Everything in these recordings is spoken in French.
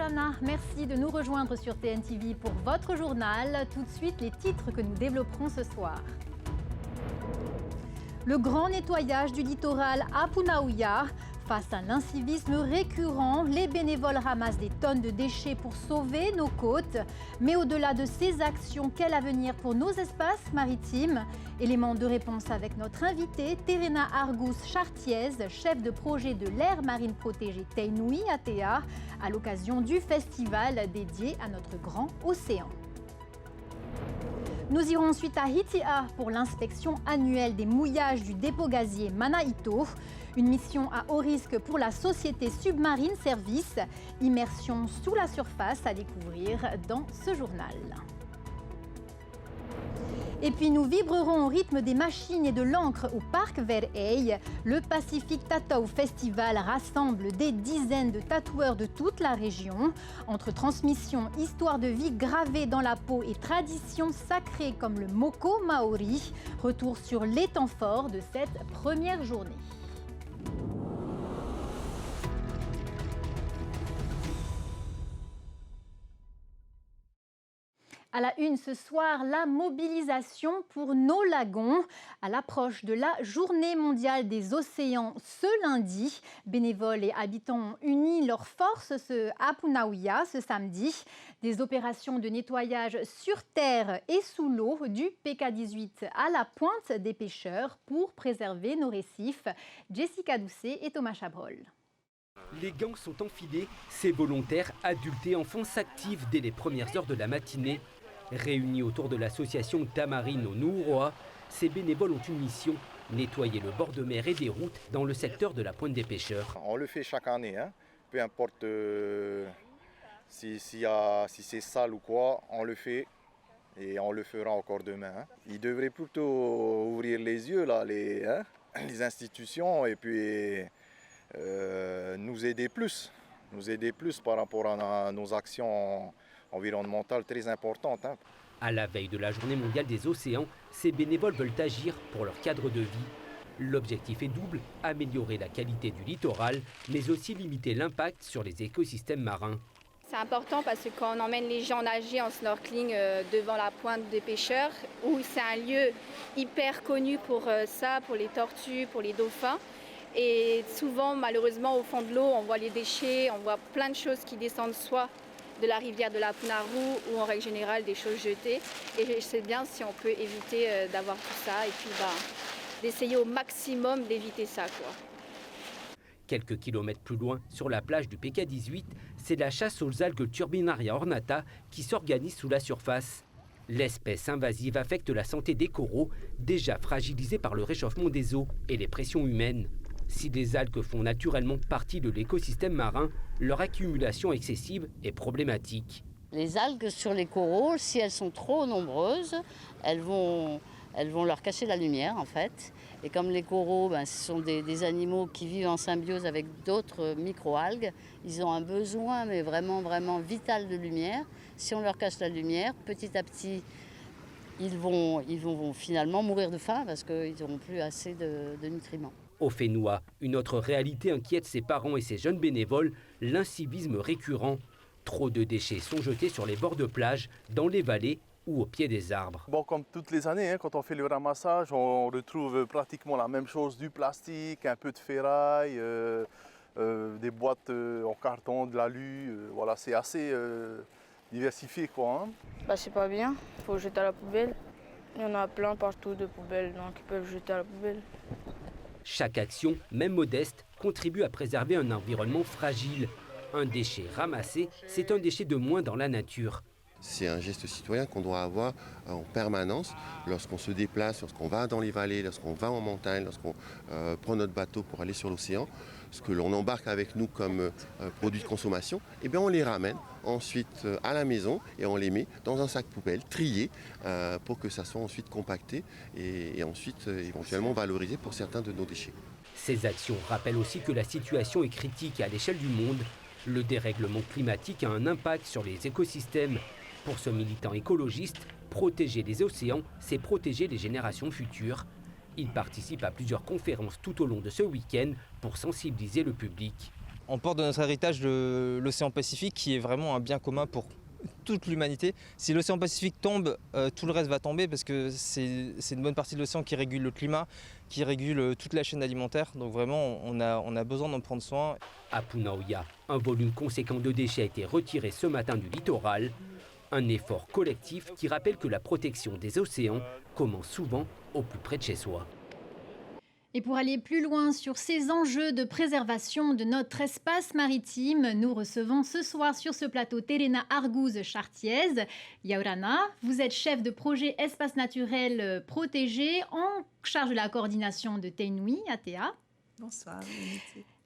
Rana, merci de nous rejoindre sur TNTV pour votre journal. Tout de suite, les titres que nous développerons ce soir. Le grand nettoyage du littoral à Punaouia. Face à l'incivisme récurrent, les bénévoles ramassent des tonnes de déchets pour sauver nos côtes. Mais au-delà de ces actions, quel avenir pour nos espaces maritimes? Élément de réponse avec notre invitée, Terena Argus-Chartiez, chef de projet de l'aire marine protégée Teinui Atea, à l'occasion du festival dédié à notre grand océan. Nous irons ensuite à Hitia pour l'inspection annuelle des mouillages du dépôt gazier Manaito. Une mission à haut risque pour la société Submarine Service. Immersion sous la surface à découvrir dans ce journal. Et puis nous vibrerons au rythme des machines et de l'encre au parc Verheij. Le Pacific Tattoo Festival rassemble des dizaines de tatoueurs de toute la région. Entre transmission, histoire de vie gravée dans la peau et traditions sacrées comme le Moko Maori, retour sur les temps forts de cette première journée. À la une ce soir, la mobilisation pour nos lagons. À l'approche de la Journée mondiale des océans ce lundi, bénévoles et habitants ont uni leurs forces à Punaouia ce samedi. Des opérations de nettoyage sur terre et sous l'eau du PK18 à la pointe des pêcheurs pour préserver nos récifs. Jessica Doucet et Thomas Chabrol. Les gangs sont enfilés, ces volontaires, adultes et enfants s'activent dès les premières heures de la matinée. Réunis autour de l'association Tamarine au Nuuroa, ces bénévoles ont une mission, nettoyer le bord de mer et des routes dans le secteur de la pointe des pêcheurs. On le fait chaque année, hein. Peu importe si c'est sale ou quoi, on le fait et on le fera encore demain. Hein. Ils devraient plutôt ouvrir les yeux, là, les institutions, et puis nous aider plus par rapport à nos actions environnementales très importantes. Hein. À la veille de la Journée mondiale des océans, ces bénévoles veulent agir pour leur cadre de vie. L'objectif est double, améliorer la qualité du littoral, mais aussi limiter l'impact sur les écosystèmes marins. C'est important parce que quand on emmène les gens nager en snorkeling devant la pointe des pêcheurs, où c'est un lieu hyper connu pour ça, pour les tortues, pour les dauphins. Et souvent, malheureusement, au fond de l'eau, on voit les déchets, on voit plein de choses qui descendent soit de la rivière de la Punaru ou en règle générale des choses jetées. Et c'est bien si on peut éviter d'avoir tout ça et puis d'essayer au maximum d'éviter ça, quoi. Quelques kilomètres plus loin, sur la plage du PK18, c'est la chasse aux algues Turbinaria ornata qui s'organise sous la surface. L'espèce invasive affecte la santé des coraux, déjà fragilisés par le réchauffement des eaux et les pressions humaines. Si les algues font naturellement partie de l'écosystème marin, leur accumulation excessive est problématique. Les algues sur les coraux, si elles sont trop nombreuses, elles vont leur cacher la lumière en fait. Et comme les coraux, ce sont des animaux qui vivent en symbiose avec d'autres micro-algues, ils ont un besoin mais vraiment, vraiment vital de lumière. Si on leur cache la lumière, petit à petit, ils vont finalement mourir de faim parce qu'ils n'auront plus assez de nutriments. Au Fénois, une autre réalité inquiète ses parents et ses jeunes bénévoles, l'incivisme récurrent. Trop de déchets sont jetés sur les bords de plage, dans les vallées ou au pied des arbres. Bon, comme toutes les années, quand on fait le ramassage, on retrouve pratiquement la même chose, du plastique, un peu de ferraille, des boîtes en carton, de l'alu, voilà, c'est assez diversifié, quoi. Hein. C'est pas bien, il faut jeter à la poubelle. Il y en a plein partout de poubelles, donc ils peuvent jeter à la poubelle. Chaque action, même modeste, contribue à préserver un environnement fragile. Un déchet ramassé, c'est un déchet de moins dans la nature. C'est un geste citoyen qu'on doit avoir en permanence lorsqu'on se déplace, lorsqu'on va dans les vallées, lorsqu'on va en montagne, lorsqu'on prend notre bateau pour aller sur l'océan. Ce que l'on embarque avec nous comme produits de consommation, on les ramène ensuite à la maison et on les met dans un sac poubelle trié pour que ça soit ensuite compacté et ensuite éventuellement valorisé pour certains de nos déchets. Ces actions rappellent aussi que la situation est critique à l'échelle du monde. Le dérèglement climatique a un impact sur les écosystèmes. Pour ce militant écologiste, protéger les océans, c'est protéger les générations futures. Il participe à plusieurs conférences tout au long de ce week-end pour sensibiliser le public. On porte de notre héritage l'océan Pacifique qui est vraiment un bien commun pour toute l'humanité. Si l'océan Pacifique tombe, tout le reste va tomber parce que c'est une bonne partie de l'océan qui régule le climat, qui régule toute la chaîne alimentaire. Donc vraiment, on a besoin d'en prendre soin. À Punaouia, un volume conséquent de déchets a été retiré ce matin du littoral. Un effort collectif qui rappelle que la protection des océans commence souvent au plus près de chez soi. Et pour aller plus loin sur ces enjeux de préservation de notre espace maritime, nous recevons ce soir sur ce plateau Terena Argouze-Chartiez. Yaurana, vous êtes chef de projet espace naturel protégé en charge de la coordination de Teinui ATA. Bonsoir.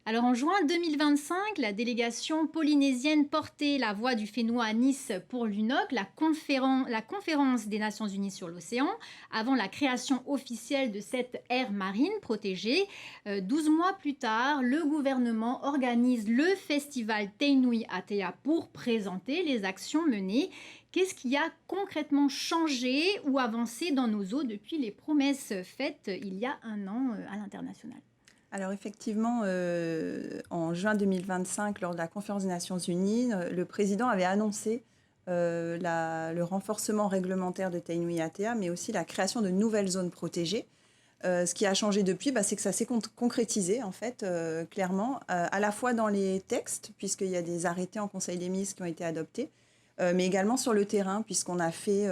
Alors en juin 2025, la délégation polynésienne portait la voix du Fénois à Nice pour l'UNOC, la conférence des Nations Unies sur l'océan, avant la création officielle de cette aire marine protégée. 12 mois plus tard, le gouvernement organise le festival Teinui Atea pour présenter les actions menées. Qu'est-ce qui a concrètement changé ou avancé dans nos eaux depuis les promesses faites il y a un an à l'international ? Alors effectivement, en juin 2025, lors de la conférence des Nations Unies, le président avait annoncé le renforcement réglementaire de Teinui Atea, mais aussi la création de nouvelles zones protégées. Ce qui a changé depuis, c'est que ça s'est concrétisé, en fait, clairement, à la fois dans les textes, puisqu'il y a des arrêtés en Conseil des ministres qui ont été adoptés, mais également sur le terrain, puisqu'on a fait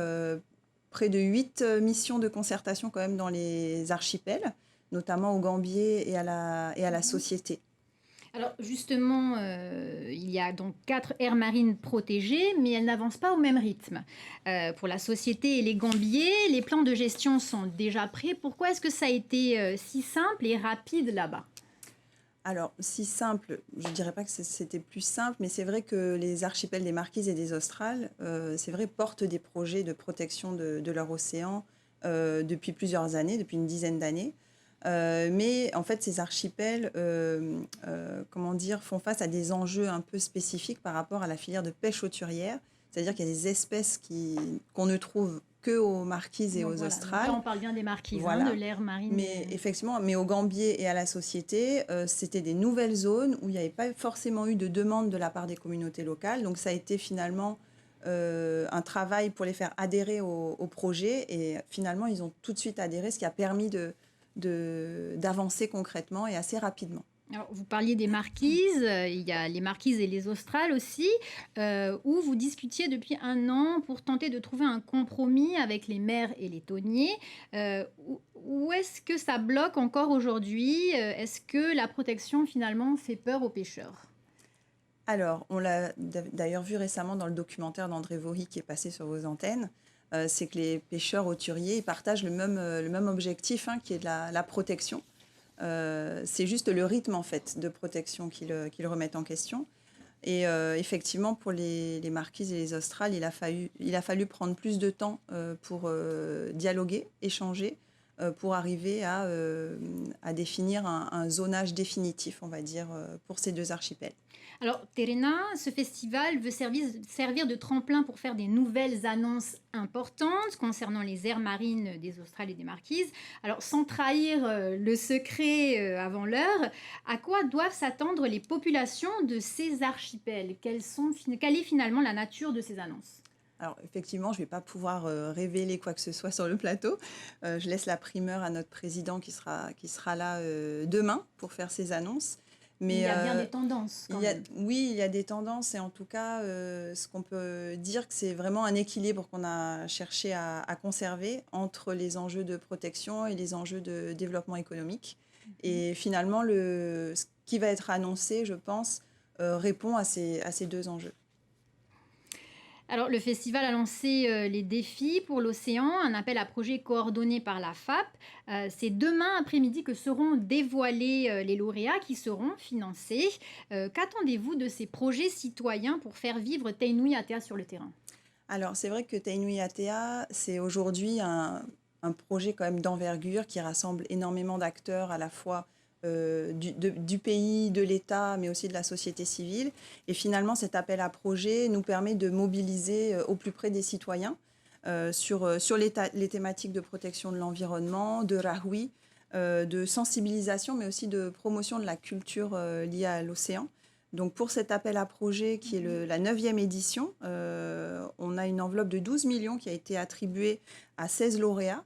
près de 8 missions de concertation quand même dans les archipels, notamment au Gambier et à la société. Alors justement, il y a donc 4 aires marines protégées, mais elles n'avancent pas au même rythme. Pour la société et les Gambiers, les plans de gestion sont déjà prêts. Pourquoi est-ce que ça a été si simple et rapide là-bas ? Alors, si simple, je ne dirais pas que c'était plus simple, mais c'est vrai que les archipels des Marquises et des Australes, c'est vrai, portent des projets de protection de leur océan depuis plusieurs années, depuis une dizaine d'années. Mais en fait, ces archipels font face à des enjeux un peu spécifiques par rapport à la filière de pêche hauturière. C'est-à-dire qu'il y a des espèces qu'on ne trouve qu'aux Marquises et aux Australes. Là, on parle bien des Marquises, voilà. De l'aire marine. Mais effectivement, au Gambier et à la société, c'était des nouvelles zones où il n'y avait pas forcément eu de demande de la part des communautés locales. Donc ça a été finalement un travail pour les faire adhérer au projet. Et finalement, ils ont tout de suite adhéré, ce qui a permis d'avancer concrètement et assez rapidement. Alors, vous parliez des Marquises, il y a les Marquises et les Australes aussi, où vous discutiez depuis un an pour tenter de trouver un compromis avec les maires et les tonniers. Où est-ce que ça bloque encore aujourd'hui ? Est-ce que la protection finalement fait peur aux pêcheurs ? Alors, on l'a d'ailleurs vu récemment dans le documentaire d'André Vory qui est passé sur vos antennes. C'est que les pêcheurs hauturiers ils partagent le même objectif, qui est de la protection. C'est juste le rythme en fait de protection qu'ils remettent en question. Et effectivement, pour les Marquises et les Australes, il a fallu prendre plus de temps pour dialoguer, échanger, pour arriver à définir un zonage définitif, on va dire, pour ces 2 archipels. Alors, Terena, ce festival veut servir de tremplin pour faire des nouvelles annonces importantes concernant les aires marines des Australes et des Marquises. Alors, sans trahir le secret avant l'heure, à quoi doivent s'attendre les populations de ces archipels ? Quelle est finalement la nature de ces annonces ? Alors, effectivement, je ne vais pas pouvoir révéler quoi que ce soit sur le plateau. Je laisse la primeur à notre président qui sera là demain pour faire ces annonces. Mais, il y a bien des tendances. Oui, il y a des tendances. Et en tout cas, ce qu'on peut dire, que c'est vraiment un équilibre qu'on a cherché à conserver entre les enjeux de protection et les enjeux de développement économique. Et finalement, ce qui va être annoncé, je pense, répond à ces 2 enjeux. Alors, le festival a lancé les défis pour l'océan, un appel à projet coordonné par la FAP. C'est demain après-midi que seront dévoilés les lauréats qui seront financés. Qu'attendez-vous de ces projets citoyens pour faire vivre Teinui Atea sur le terrain ? Alors, c'est vrai que Teinui Atea, c'est aujourd'hui un projet quand même d'envergure qui rassemble énormément d'acteurs à la fois du pays, de l'État, mais aussi de la société civile. Et finalement, cet appel à projet nous permet de mobiliser au plus près des citoyens sur les thématiques de protection de l'environnement, de Rahui, de sensibilisation, mais aussi de promotion de la culture liée à l'océan. Donc pour cet appel à projet qui est la 9e édition, on a une enveloppe de 12 millions qui a été attribuée à 16 lauréats.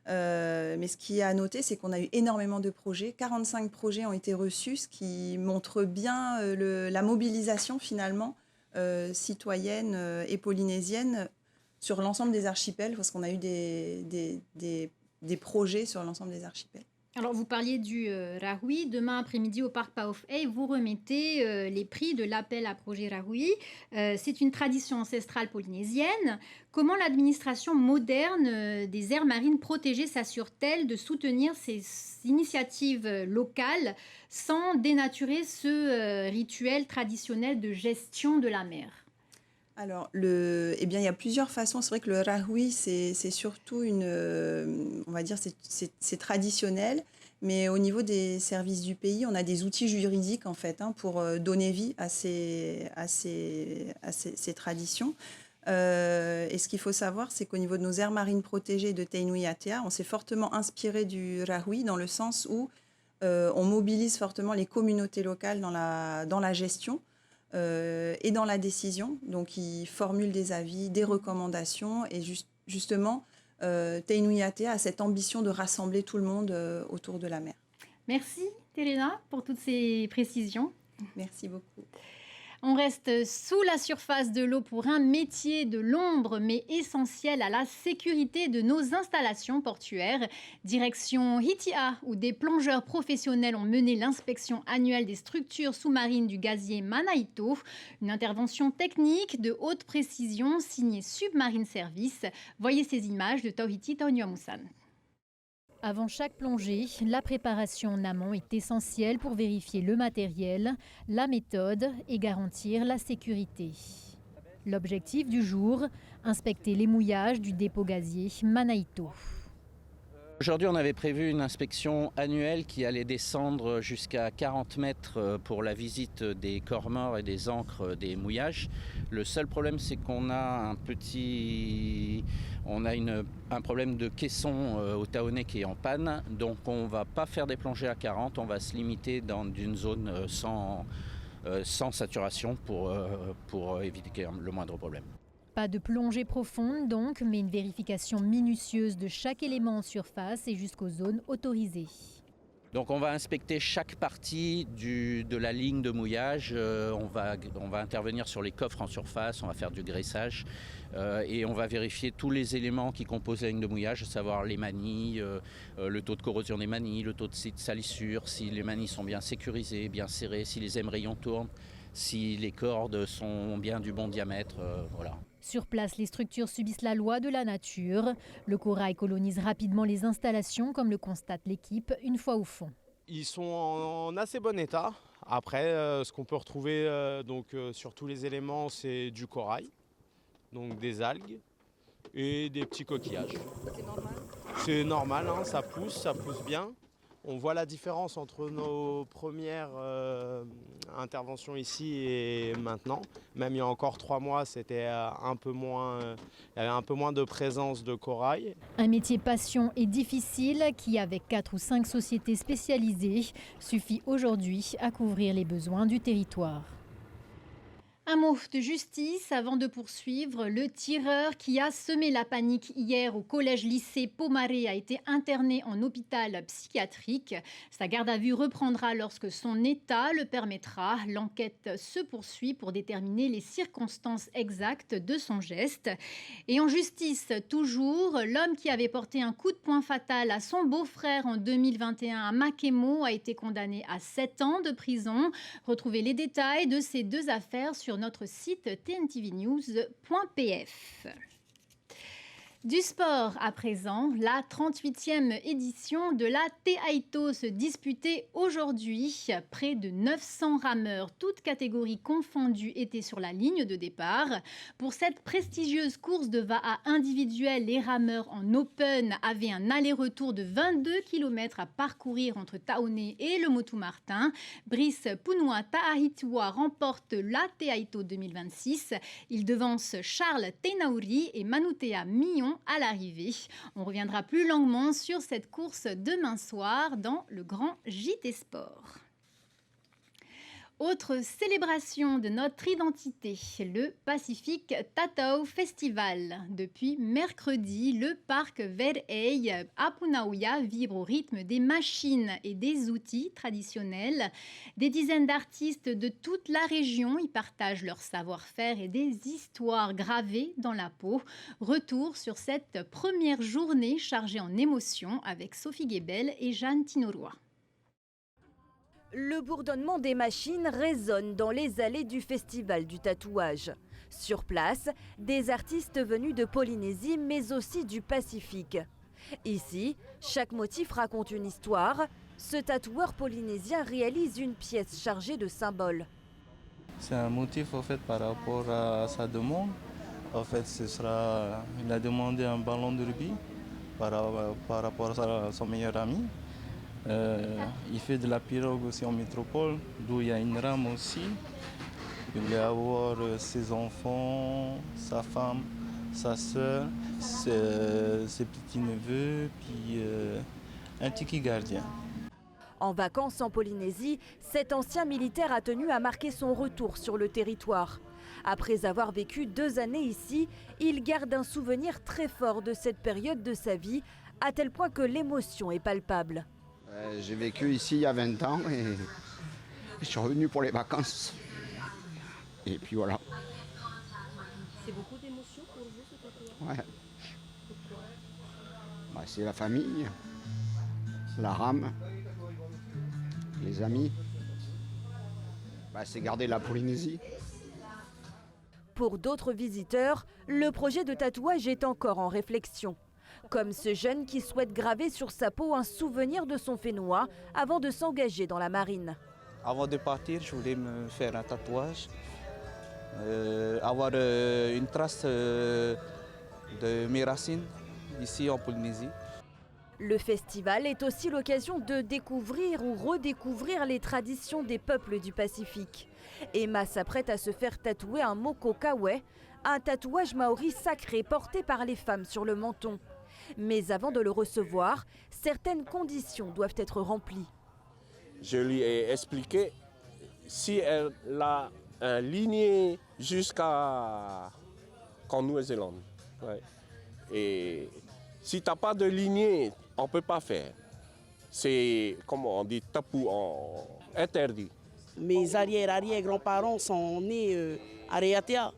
Mais ce qui est à noter, c'est qu'on a eu énormément de projets. 45 projets ont été reçus, ce qui montre bien la mobilisation finalement citoyenne et polynésienne sur l'ensemble des archipels, parce qu'on a eu des projets sur l'ensemble des archipels. Alors, vous parliez du Rahui. Demain après-midi, au parc Paof-Hey, vous remettez les prix de l'appel à projet Rahui. C'est une tradition ancestrale polynésienne. Comment l'administration moderne des aires marines protégées s'assure-t-elle de soutenir ces initiatives locales sans dénaturer ce rituel traditionnel de gestion de la mer ? Alors, eh bien, il y a plusieurs façons. C'est vrai que le Rahui, c'est surtout on va dire, c'est traditionnel. Mais au niveau des services du pays, on a des outils juridiques, en fait, pour donner vie à ces traditions. Et ce qu'il faut savoir, c'est qu'au niveau de nos aires marines protégées de Tainui-Atea, on s'est fortement inspiré du Rahui dans le sens où on mobilise fortement les communautés locales dans la gestion. Et dans la décision, donc ils formulent des avis, des recommandations, et justement, Tainui-Atea a cette ambition de rassembler tout le monde autour de la mer. Merci Terena pour toutes ces précisions. Merci beaucoup. On reste sous la surface de l'eau pour un métier de l'ombre, mais essentiel à la sécurité de nos installations portuaires. Direction Hitia, où des plongeurs professionnels ont mené l'inspection annuelle des structures sous-marines du gazier Manaito. Une intervention technique de haute précision signée Submarine Service. Voyez ces images de Tauhiti Tauniamusan. Avant chaque plongée, la préparation en amont est essentielle pour vérifier le matériel, la méthode et garantir la sécurité. L'objectif du jour, inspecter les mouillages du dépôt gazier Manaito. Aujourd'hui, on avait prévu une inspection annuelle qui allait descendre jusqu'à 40 mètres pour la visite des corps morts et des ancres des mouillages. Le seul problème, c'est qu'on a un problème de caisson au Taoné qui est en panne. Donc on ne va pas faire des plongées à 40, on va se limiter dans une zone sans saturation pour éviter le moindre problème. Pas de plongée profonde donc, mais une vérification minutieuse de chaque élément en surface et jusqu'aux zones autorisées. Donc on va inspecter chaque partie de la ligne de mouillage, on va intervenir sur les coffres en surface, on va faire du graissage et on va vérifier tous les éléments qui composent la ligne de mouillage, à savoir les manilles, le taux de corrosion des manilles, le taux de salissure, si les manilles sont bien sécurisées, bien serrées, si les émerillons tournent, si les cordes sont bien du bon diamètre, voilà. Sur place, les structures subissent la loi de la nature. Le corail colonise rapidement les installations, comme le constate l'équipe une fois au fond. Ils sont en assez bon état. Après, ce qu'on peut retrouver sur tous les éléments, c'est du corail, donc des algues et des petits coquillages. C'est normal ? C'est normal, hein, ça pousse bien. On voit la différence entre nos premières interventions ici et maintenant. Même il y a encore 3 mois, c'était un peu moins, il y avait un peu moins de présence de corail. Un métier passion et difficile qui, avec 4 ou 5 sociétés spécialisées, suffit aujourd'hui à couvrir les besoins du territoire. Un mot de justice avant de poursuivre. Le tireur qui a semé la panique hier au collège-lycée Pomaré a été interné en hôpital psychiatrique. Sa garde à vue reprendra lorsque son état le permettra. L'enquête se poursuit pour déterminer les circonstances exactes de son geste. Et en justice, toujours, l'homme qui avait porté un coup de poing fatal à son beau-frère en 2021 à Makemo a été condamné à 7 ans de prison. Retrouvez les détails de ces 2 affaires sur notre site tntvnews.pf. Du sport à présent, la 38e édition de la Te Aito se disputait aujourd'hui. Près de 900 rameurs, toutes catégories confondues, étaient sur la ligne de départ. Pour cette prestigieuse course de Va'a individuelle, les rameurs en open avaient un aller-retour de 22 km à parcourir entre Taoné et le Motu-Martin. Brice Punua Ta'ahitua remporte la Te Aito 2026. Il devance Charles Tenauri et Manutea Millon à l'arrivée. On reviendra plus longuement sur cette course demain soir dans le grand JT Sport. Autre célébration de notre identité, le Pacific Tatau Festival. Depuis mercredi, le parc Ver'ey à Punauia vibre au rythme des machines et des outils traditionnels. Des dizaines d'artistes de toute la région y partagent leur savoir-faire et des histoires gravées dans la peau. Retour sur cette première journée chargée en émotions avec Sophie Guébel et Jeanne Tinoroy. Le bourdonnement des machines résonne dans les allées du festival du tatouage. Sur place, des artistes venus de Polynésie mais aussi du Pacifique. Ici, chaque motif raconte une histoire. Ce tatoueur polynésien réalise une pièce chargée de symboles. C'est un motif en fait par rapport à sa demande. En fait, il a demandé un ballon de rugby par rapport à son meilleur ami. Il fait de la pirogue aussi en métropole, d'où il y a une rame aussi. Il voulait avoir ses enfants, sa femme, sa soeur, ses petits-neveux, puis un tiki gardien. En vacances en Polynésie, cet ancien militaire a tenu à marquer son retour sur le territoire. Après avoir vécu 2 années ici, il garde un souvenir très fort de cette période de sa vie, à tel point que l'émotion est palpable. J'ai vécu ici il y a 20 ans et je suis revenu pour les vacances. Et puis voilà. C'est beaucoup d'émotions pour vous ce tatouage? Ouais. C'est la famille, la rame, les amis. C'est garder la Polynésie. Pour d'autres visiteurs, le projet de tatouage est encore en réflexion. Comme ce jeune qui souhaite graver sur sa peau un souvenir de son Fénois avant de s'engager dans la marine. Avant de partir, je voulais me faire un tatouage, avoir une trace de mes racines ici en Polynésie. Le festival est aussi l'occasion de découvrir ou redécouvrir les traditions des peuples du Pacifique. Emma s'apprête à se faire tatouer un moko kawe, un tatouage maori sacré porté par les femmes sur le menton. Mais avant de le recevoir, certaines conditions doivent être remplies. Je lui ai expliqué si elle a un lignée jusqu'à Nouvelle-Zélande. Ouais. Et si tu n'as pas de lignée, on ne peut pas faire. C'est, comment on dit, tabou, interdit. Mes arrière-arrière-grands-parents sont nés à Raiatea.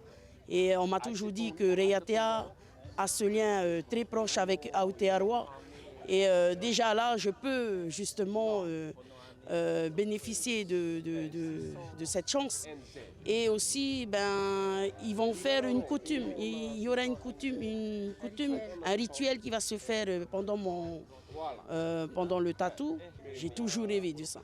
Et on m'a toujours dit que Raiatea a ce lien très proche avec Aotearoa. Et déjà là, je peux justement bénéficier de cette chance. Et aussi, ils vont faire une coutume. Il y aura une coutume, un rituel qui va se faire pendant le tatou. J'ai toujours rêvé de ça.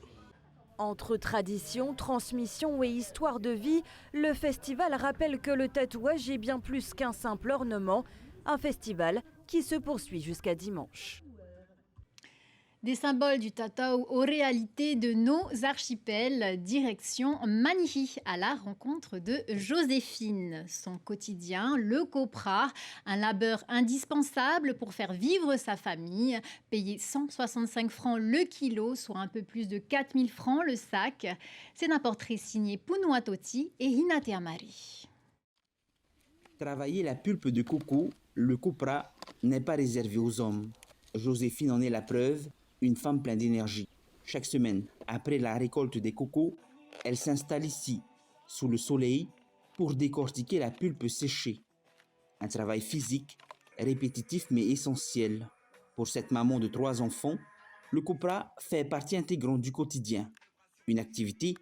Entre tradition, transmission et histoire de vie, le festival rappelle que le tatouage est bien plus qu'un simple ornement. Un festival qui se poursuit jusqu'à dimanche. Des symboles du tatau aux réalités de nos archipels, direction Manihi à la rencontre de Joséphine. Son quotidien, le copra, un labeur indispensable pour faire vivre sa famille, payer 165 francs le kilo, soit un peu plus de 4000 francs le sac. C'est un portrait signé Punua Toti et Hinate Amari. Travailler la pulpe de coco, le copra, n'est pas réservé aux hommes. Joséphine en est la preuve, une femme pleine d'énergie. Chaque semaine, après la récolte des cocos, elle s'installe ici, sous le soleil, pour décortiquer la pulpe séchée. Un travail physique, répétitif mais essentiel. Pour cette maman de 3 enfants, le copra fait partie intégrante du quotidien. Une activité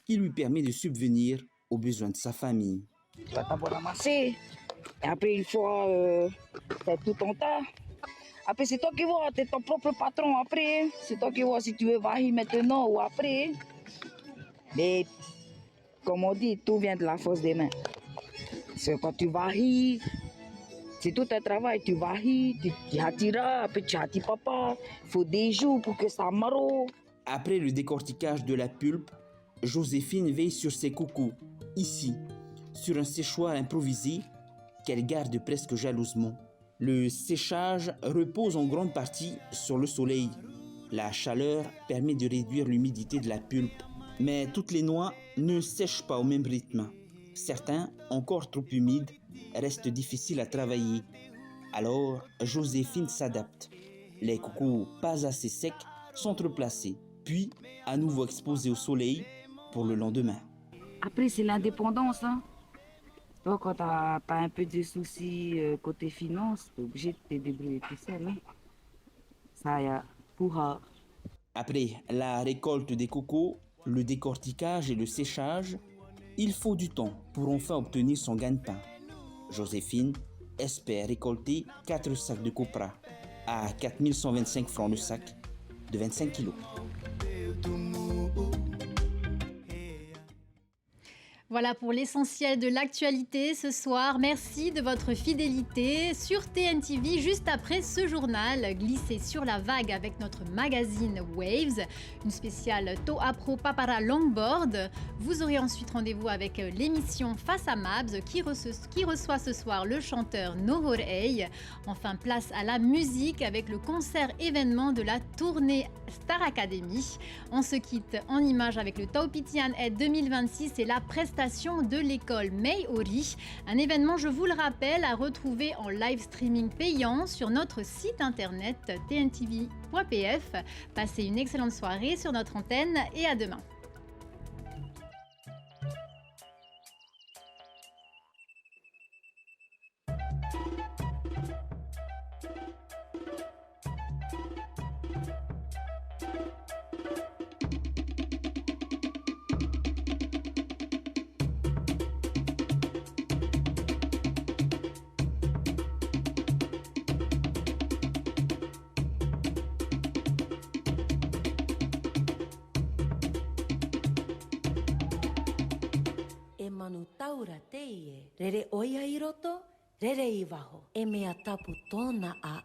qui lui permet de subvenir aux besoins de sa famille. Tu vas d'abord ramasser, et après il faut faire tout ton tas. Après c'est toi qui vois, tu es ton propre patron après. C'est toi qui vois si tu veux variller maintenant ou après. Mais comme on dit, tout vient de la force des mains. C'est quand tu varilles, c'est tout un travail. Tu varilles, tu attiras, après tu attires papa. Il faut des jours pour que ça marre. Après le décortiquage de la pulpe, Joséphine veille sur ses cocos, ici, sur un séchoir improvisé qu'elle garde presque jalousement. Le séchage repose en grande partie sur le soleil. La chaleur permet de réduire l'humidité de la pulpe. Mais toutes les noix ne sèchent pas au même rythme. Certains, encore trop humides, restent difficiles à travailler. Alors, Joséphine s'adapte. Les cocos pas assez secs sont replacés, puis à nouveau exposés au soleil pour le lendemain. Après, c'est l'indépendance. Hein. Donc, quand tu as un peu de soucis côté finance, tu es obligé de te débrouiller tout seul. Hein. Ça y a pour... Après la récolte des cocos, le décortiquage et le séchage, il faut du temps pour enfin obtenir son gagne-pain. Joséphine espère récolter 4 sacs de copra à 4125 francs le sac de 25 kilos. Voilà pour l'essentiel de l'actualité ce soir. Merci de votre fidélité sur TNTV. Juste après ce journal, glissez sur la vague avec notre magazine Waves, une spéciale Toa Pro Papara Longboard. Vous aurez ensuite rendez-vous avec l'émission Face à Mabs qui reçoit ce soir le chanteur Nohor Ey. Enfin, place à la musique avec le concert événement de la tournée Star Academy. On se quitte en images avec le Taupitian Head 2026 et la prestation de l'école May Ori. Un événement, je vous le rappelle, à retrouver en live streaming payant sur notre site internet tntv.pf. Passez une excellente soirée sur notre antenne et à demain. Manu taura teie, rere oia iroto, rere iwaho, e mea tapu tona a